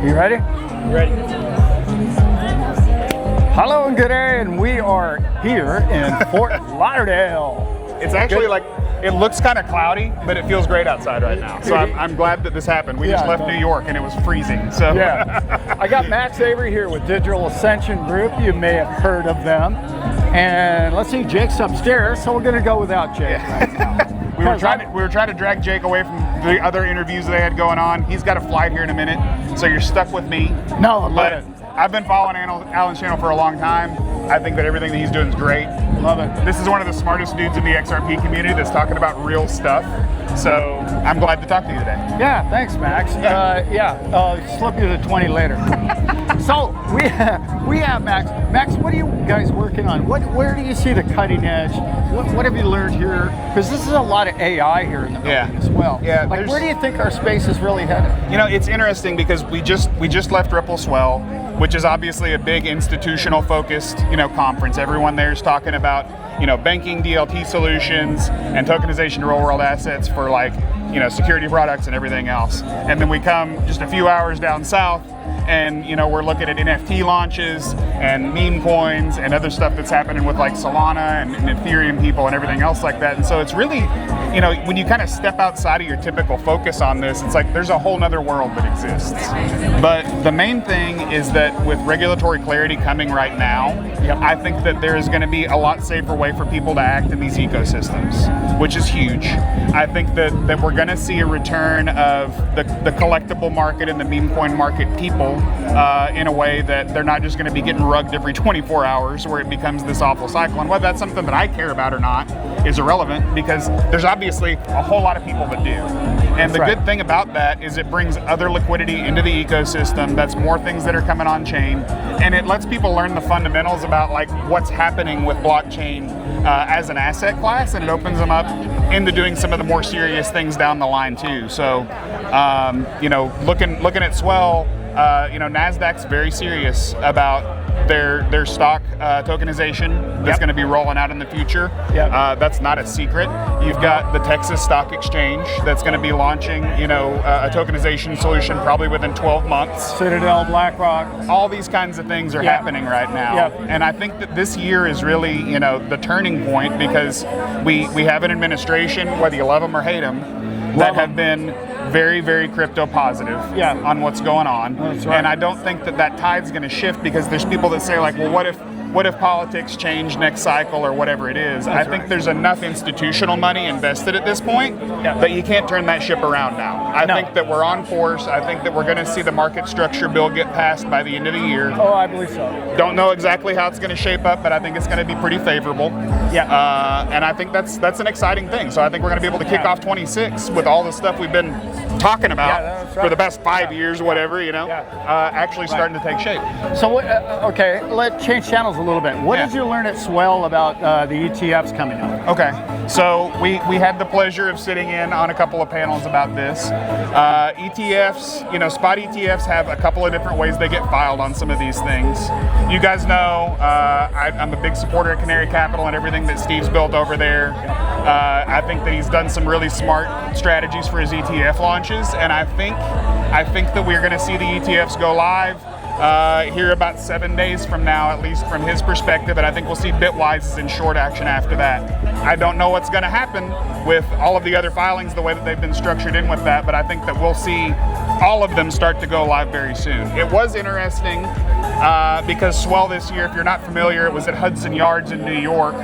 You ready? Ready. Hello and good day, and we are here in Fort Lauderdale. It's actually like, it looks kind of cloudy, but it feels great outside right now. So I'm glad that this happened. We just left New York and it was freezing. So yeah, I got Max Avery here with Digital Ascension Group. You may have heard of them. And let's see, Jake's upstairs, so we're going to go without Jake. We were trying to drag Jake away from the other interviews they had going on. He's got a flight here in a minute, so you're stuck with me. No, but I've been following Alan's channel for a long time. I think that everything that he's doing is great. Love it. This is one of the smartest dudes in the XRP community that's talking about real stuff. So I'm glad to talk to you today. Yeah, thanks, Max. Slip you the 20 later. So we have Max. Max, what are you guys working on? Where do you see the cutting edge? What have you learned here? Because this is a lot of AI here in the building as well. Yeah. Like, where do you think our space is really headed? You know, it's interesting because we just left Ripple Swell, which is obviously a big institutional focused, conference. Everyone there is talking about, banking, DLT solutions, and tokenization of real world assets for security products and everything else. And then we come just a few hours down south and, we're looking at NFT launches and meme coins and other stuff that's happening with like Solana and Ethereum people and everything else like that. And so it's really, when you kind of step outside of your typical focus on this, it's like there's a whole nother world that exists. But the main thing is that with regulatory clarity coming right now, I think that there is going to be a lot safer way for people to act in these ecosystems, which is huge. I think that we're going to see a return of the collectible market and the meme coin market people in a way that they're not just going to be getting rugged every 24 hours where it becomes this awful cycle. And whether that's something that I care about or not is irrelevant, because there's obviously a whole lot of people that do. And the good thing about that is it brings other liquidity into the ecosystem. That's more things that are coming on chain. And it lets people learn the fundamentals about like what's happening with blockchain as an asset class, and it opens them up into doing some of the more serious things down the line too. So, looking at Swell, NASDAQ's very serious about their stock tokenization that's going to be rolling out in the future. That's not a secret. You've got the Texas Stock Exchange that's going to be launching, a tokenization solution probably within 12 months. Citadel, BlackRock. All these kinds of things are happening right now. And I think that this year is really, the turning point, because we have an administration, whether you love them or hate them, that have been very, very crypto positive on what's going on. That's right. And I don't think that tide's going to shift, because there's people that say like, well, what if politics change next cycle or whatever it is? I think there's enough institutional money invested at this point that you can't turn that ship around now. I think that we're on course. I think that we're going to see the market structure bill get passed by the end of the year. Oh, I believe so. Don't know exactly how it's going to shape up, but I think it's going to be pretty favorable. And I think that's an exciting thing. So I think we're going to be able to kick off 26 with all the stuff we've been talking about for the best 5 years, whatever, actually starting to take shape. So, let's change channels a little bit. What did you learn at Swell about the ETFs coming up? Okay, so we had the pleasure of sitting in on a couple of panels about this. ETFs, spot ETFs have a couple of different ways they get filed on some of these things. You guys know I'm a big supporter of Canary Capital and everything that Steve's built over there. I think that he's done some really smart strategies for his ETF launches, and I think that we're going to see the ETFs go live here about 7 days from now, at least from his perspective, and I think we'll see Bitwise's in short action after that. I don't know what's going to happen with all of the other filings, the way that they've been structured in with that, but I think that we'll see all of them start to go live very soon. It was interesting because Swell this year, if you're not familiar, it was at Hudson Yards in New York,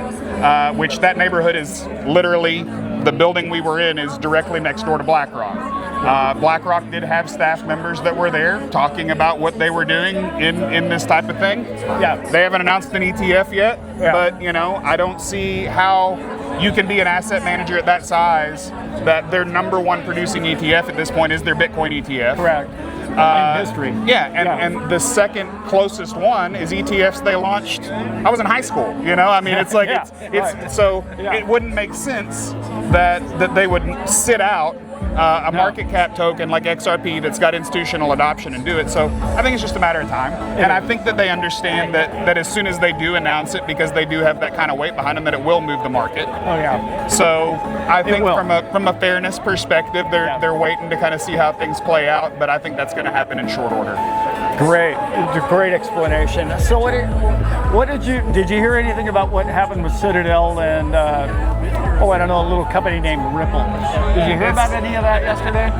which that neighborhood is literally, the building we were in is directly next door to BlackRock. BlackRock did have staff members that were there talking about what they were doing in this type of thing. They haven't announced an ETF yet, but I don't see how you can be an asset manager at that size that their number one producing ETF at this point is their Bitcoin ETF. Correct. In history. And the second closest one is ETFs they launched. I was in high school, it's like it wouldn't make sense that they would sit out a market cap token like XRP that's got institutional adoption and do it. So I think it's just a matter of time. And I think that they understand that as soon as they do announce it, because they do have that kind of weight behind them, that it will move the market. Oh yeah. So I think from a fairness perspective, they're waiting to kind of see how things play out, but I think that's going to happen in short order. Great, great explanation. So what did you hear anything about what happened with Citadel and I don't know, a little company named Ripple? Did you hear about any of that yesterday?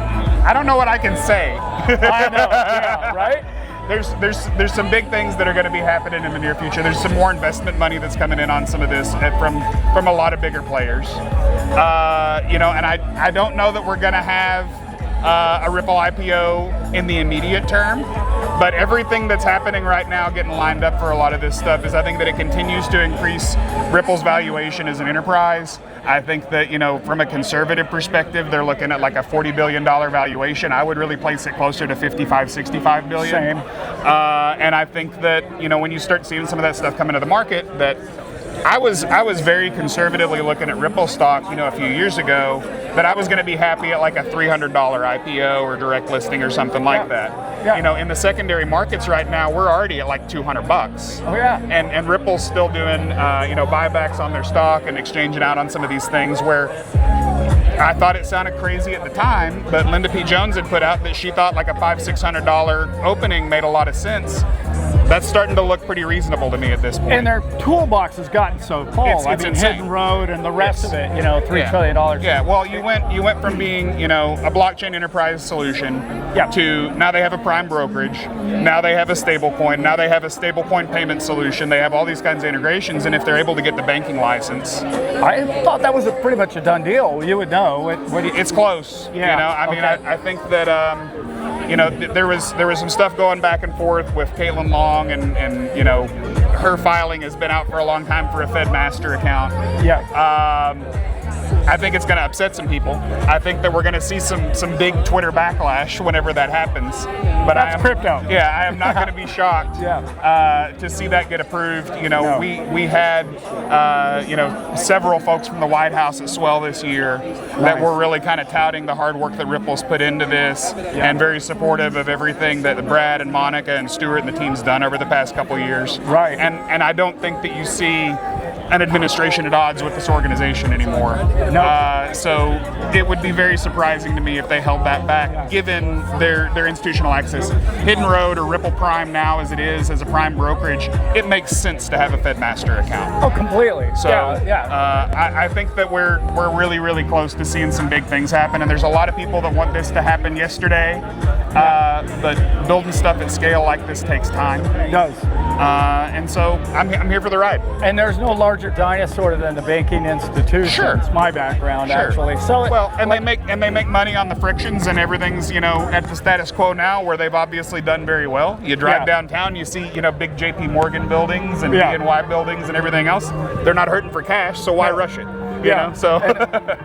I don't know what I can say. I know, yeah, right? There's some big things that are going to be happening in the near future. There's some more investment money that's coming in on some of this from a lot of bigger players. And I don't know that we're going to have a Ripple IPO in the immediate term, but everything that's happening right now getting lined up for a lot of this stuff is I think that it continues to increase Ripple's valuation as an enterprise. I think that, from a conservative perspective, they're looking at like a $40 billion valuation. I would really place it closer to 55, 65 billion. Same. And I think that, when you start seeing some of that stuff come into the market, that I was very conservatively looking at Ripple stock, a few years ago, that I was going to be happy at like a $300 IPO or direct listing or something like that. Yeah. In the secondary markets right now, we're already at like $200. Oh yeah. And Ripple's still doing, buybacks on their stock and exchanging out on some of these things where I thought it sounded crazy at the time, but Linda P. Jones had put out that she thought like a $500-600 opening made a lot of sense. That's starting to look pretty reasonable to me at this point. And their toolbox has gotten so full. It's insane. Hidden Road and the rest of it, $3 trillion. Yeah, well, you went from being, a blockchain enterprise solution to now they have a prime brokerage, now they have a stablecoin, now they have a stablecoin payment solution. They have all these kinds of integrations, and if they're able to get the banking license, I thought that was pretty much a done deal. You would know. It's close. Yeah. I think that there was some stuff going back and forth with Caitlin Long, and her filing has been out for a long time for a FedMaster account. Yeah. I think it's going to upset some people. I think that we're going to see some big Twitter backlash whenever that happens. But that's crypto. Yeah, I am not going to be shocked to see that get approved. No. We had several folks from the White House at Swell this year that were really kind of touting the hard work that Ripple's put into this and very supportive of everything that Brad and Monica and Stuart and the team's done over the past couple of years. Right. And I don't think that you see an administration at odds with this organization anymore. No. So it would be very surprising to me if they held that back, given their institutional access. Hidden Road or Ripple Prime now, as it is, as a prime brokerage, it makes sense to have a FedMaster account. Oh, completely. So I think that we're really, really close to seeing some big things happen, and there's a lot of people that want this to happen yesterday, but building stuff at scale like this takes time. It does. And so I'm here for the ride. And there's no larger dinosaur than the banking institution. Sure. It's my background, actually. So they make money on the frictions, and everything's at the status quo now, where they've obviously done very well. You drive downtown, you see big J.P. Morgan buildings and BNY buildings and everything else. They're not hurting for cash, so why rush it? So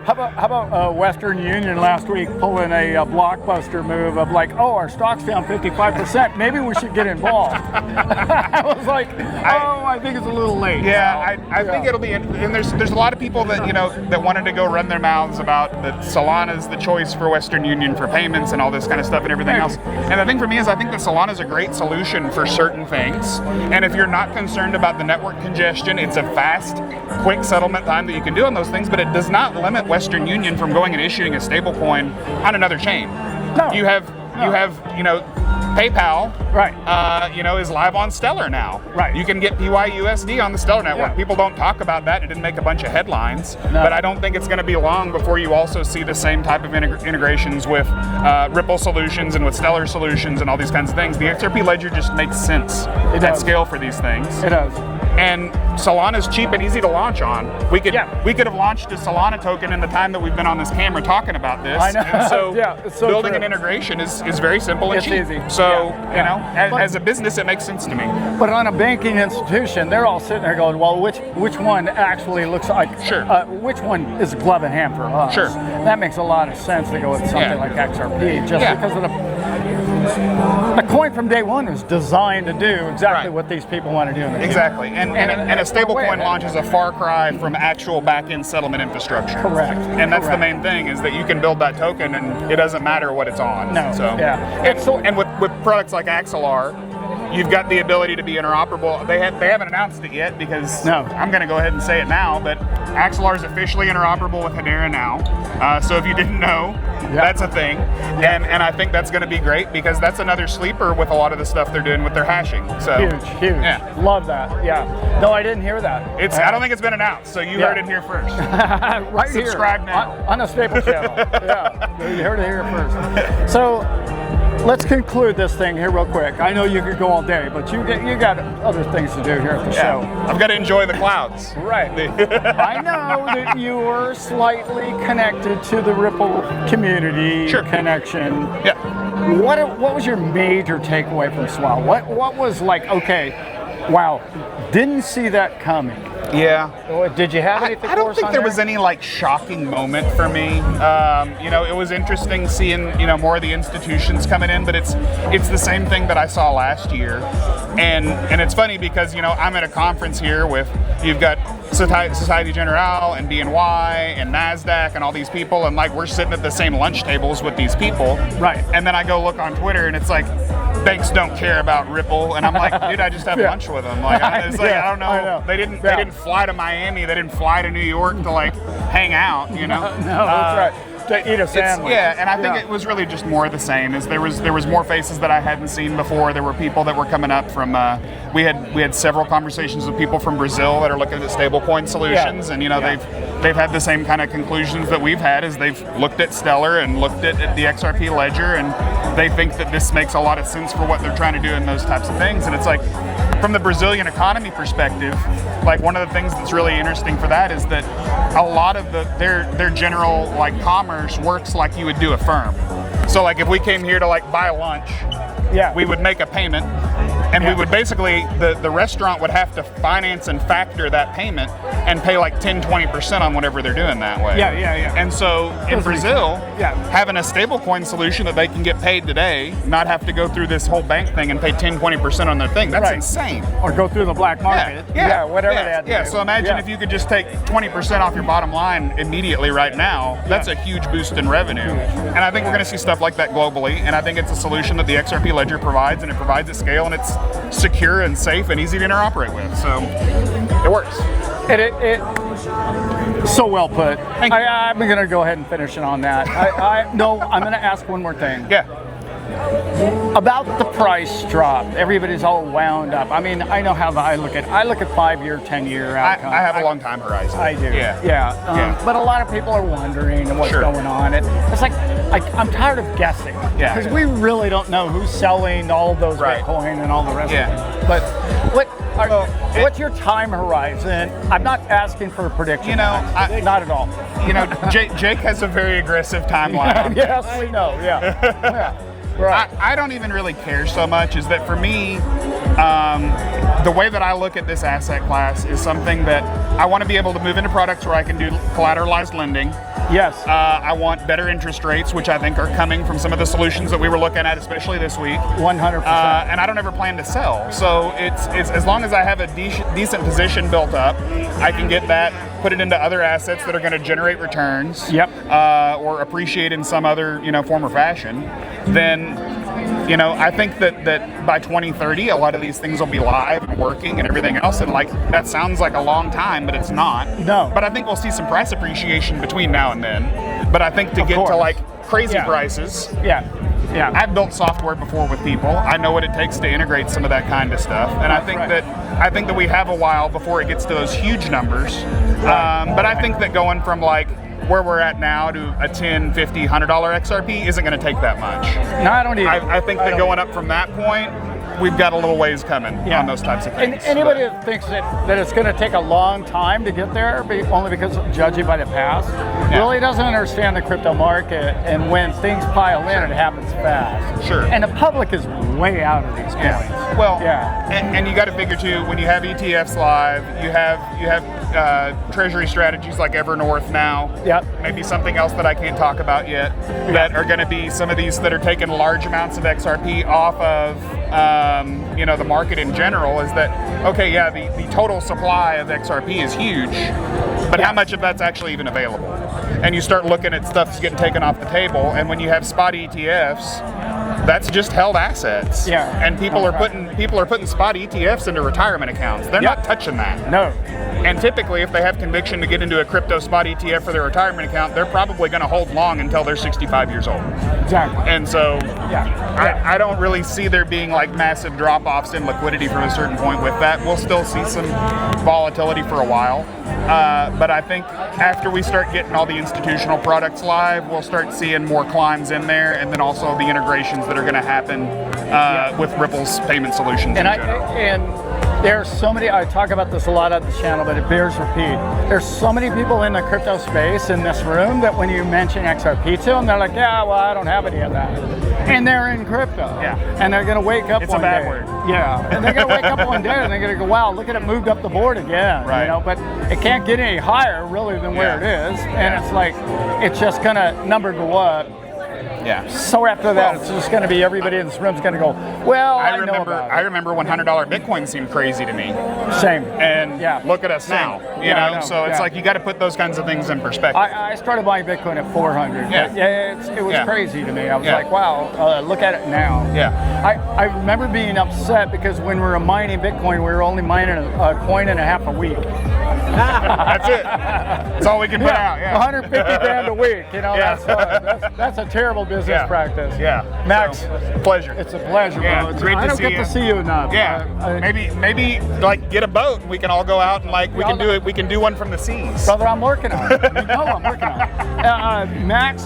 how about Western Union last week pulling a blockbuster move of like, our stock's down 55%. Maybe we should get involved. I was like, I think it's a little late. Yeah, I think it'll be. And there's a lot of people that that wanted to go run their mouths about that Solana's the choice for Western Union for payments and all this kind of stuff and everything else. And the thing for me is I think that Solana's a great solution for certain things. And if you're not concerned about the network congestion, it's a fast, quick settlement time that you can do on those things, but it does not limit Western Union from going and issuing a stablecoin on another chain. No. You have PayPal, is live on Stellar now. Right. You can get PYUSD on the Stellar network. Yeah. People don't talk about that. It didn't make a bunch of headlines, but I don't think it's going to be long before you also see the same type of integrations with Ripple solutions and with Stellar solutions and all these kinds of things. The XRP ledger just makes sense at scale for these things. It does. And Solana's cheap and easy to launch on. We could have launched a Solana token in the time that we've been on this camera talking about this. I know. And so, it's so building true. an integration is very simple and It's cheap. easy. So as a business, it makes sense to me. But on a banking institution, they're all sitting there going, well, which one actually looks like? Sure. Which one is glove in hand for us? Sure. That makes a lot of sense to go with something like XRP, just because of a coin from day one was designed to do exactly Right. what these people want to do in the future. Exactly, and a stablecoin launch is a far cry from actual back-end settlement infrastructure. Correct. And that's the Correct. main thing, is that you can build that token and it doesn't matter what it's on. No. So Yeah. and with products like XLR, you've got the ability to be interoperable. They haven't announced it yet because No. I'm going to go ahead and say it now, but XLR is officially interoperable with Hangar now. So if you didn't know, that's a thing. And I think that's going to be great because that's another sleeper with a lot of the stuff they're doing with their hashing. So Huge. Yeah. Love that. Yeah. No, I didn't hear that. I don't think it's been announced, so you heard it here first. Right Subscribe here. now. On the Staple channel. Yeah. You heard it here first. So let's conclude this thing here real quick. I know you could go all day, but you got other things to do here at the show. I've got to enjoy the clouds. Right. I know that you were slightly connected to the Ripple community connection. Yeah. What was your major takeaway from Swell? What was like, okay, wow, didn't see that coming. Yeah. Did you have anything? I don't think there was any like shocking moment for me. It was interesting seeing more of the institutions coming in, but it's the same thing that I saw last year, and it's funny because I'm at a conference here with you've got Societe Generale and BNY and Nasdaq and all these people, and like we're sitting at the same lunch tables with these people, right? And then I go look on Twitter and it's like, banks don't care about Ripple, and I'm like, dude, I just had lunch with them. Like, I don't know. I know. They didn't fly to Miami. They didn't fly to New York to like hang out. No, that's right. To eat a sandwich. And I think it was really just more of the same. Is there was more faces that I hadn't seen before. There were people that were coming up from. We had several conversations with people from Brazil that are looking at stablecoin solutions, and they've had the same kind of conclusions that we've had. Is they've looked at Stellar and looked at the XRP ledger, and they think that this makes a lot of sense for what they're trying to do in those types of things. And it's like, from the Brazilian economy perspective, like one of the things that's really interesting for that is that a lot of their general like commerce works like you would do a firm. So like if we came here to like buy lunch, we would make a payment, and we would basically, the restaurant would have to finance and factor that payment and pay like 10-20% on whatever they're doing that way. And so in Brazil, having a stablecoin solution that they can get paid today, not have to go through this whole bank thing and pay 10-20% on their thing, that's insane. Or go through the black market. Whatever they had to do. So imagine if you could just take 20% off your bottom line immediately right now. That's a huge boost in revenue. And I think we're going to see stuff like that globally, and I think it's a solution that the XRP ledger provides, and it provides at scale, and it's secure and safe and easy to interoperate with. So it works. It so well put. I'm going to go ahead and finish it on that. I'm going to ask one more thing. About the price drop. Everybody's all wound up. I mean, I know how I look at 5-year, 10-year outcomes. I have a long time horizon. I do. But a lot of people are wondering what's going on. It's like I'm tired of guessing. Because we really don't know who's selling all of those Bitcoin and all the rest of it. But what's your time horizon? I'm not asking for a prediction. Not at all. Jake has a very aggressive timeline. Yes, we know. Right. I don't even really care so much. Is that for me, the way that I look at this asset class is something that I want to be able to move into products where I can do collateralized lending. Yes. I want better interest rates, which I think are coming from some of the solutions that we were looking at, especially this week. 100%. And I don't ever plan to sell. So it's as long as I have a decent position built up, I can get that, put it into other assets that are going to generate returns. Or appreciate in some other form or fashion. Then I think that by 2030, a lot of these things will be live and working and everything else. And like that sounds like a long time, but it's not. No. But I think we'll see some price appreciation between now and then. But I think to get to like crazy prices. I've built software before with people. I know what it takes to integrate some of that kind of stuff. And I think that we have a while before it gets to those huge numbers. But I think that going from like where we're at now to a $10, $50, $100 XRP isn't going to take that much. No, I don't either. I think that going up from that point, we've got a little ways coming on those types of things. And anybody that thinks that it's going to take a long time to get there, only because judging by the past, really doesn't understand the crypto market. And when things pile in, it happens fast. Sure. And the public is way out of these coins. Well, and you got to figure too, when you have ETFs live, you have treasury strategies like Evernorth now. Maybe something else that I can't talk about yet, that are going to be some of these that are taking large amounts of XRP off of the market in general. Is that okay? Yeah, the total supply of XRP is huge, but how much of that's actually even available? And you start looking at stuff that's getting taken off the table, and when you have spot ETFs, that's just held assets. And people are putting spot ETFs into retirement accounts. They're not touching that. No. And typically, if they have conviction to get into a crypto spot ETF for their retirement account, they're probably going to hold long until they're 65 years old. Exactly. And so, I don't really see there being like massive drop-offs in liquidity from a certain point with that. We'll still see some volatility for a while. But I think after we start getting all the institutional products live, we'll start seeing more climbs in there, and then also the integrations that are going to happen with Ripple's payment solutions in general. And there's so many, I talk about this a lot on the channel, but it bears repeat. There's so many people in the crypto space in this room that when you mention XRP to them, they're like, yeah, well, I don't have any of that. And they're in crypto. And they're going to wake up one day. It's a bad word. And they're going to wake up one day and they're going to go, wow, look at it moved up the board again. But it can't get any higher really than where it is. And it's like, it's just going to number go up. So after that, it's just going to be everybody in this room is going to go, well, I remember when $100 Bitcoin seemed crazy to me. Same. And look at us now. You know? So it's like you got to put those kinds of things in perspective. I started buying Bitcoin at 400. It was crazy to me. I was like, wow, look at it now. I remember being upset because when we were mining Bitcoin, we were only mining a coin and a half a week. That's it. That's all we can put out. 150 grand a week. That's a terrible business practice. Max, pleasure. It's a pleasure. Bro. It's great to see you. I don't get to see you enough. Maybe like get a boat and we can all go out and like we can do it. We can do one from the seas. Brother, I'm working on it. I'm working on it. Max,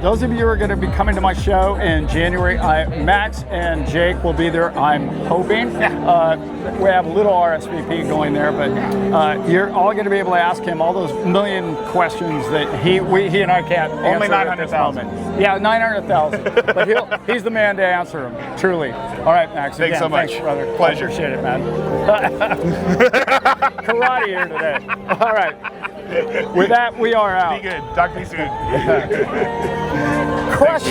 those of you who are going to be coming to my show in January, Max and Jake will be there. I'm hoping. We have a little RSVP going there, but you're all going to be able to ask him all those million questions that he and I can't answer. Only 900,000. Yeah, 900,000. But he's the man to answer them, truly. All right, Max. Thanks so much. Thanks, brother. Pleasure. Appreciate it, man. Karate here today. All right. With that, we are out. Be good. Talk to you soon. Crush.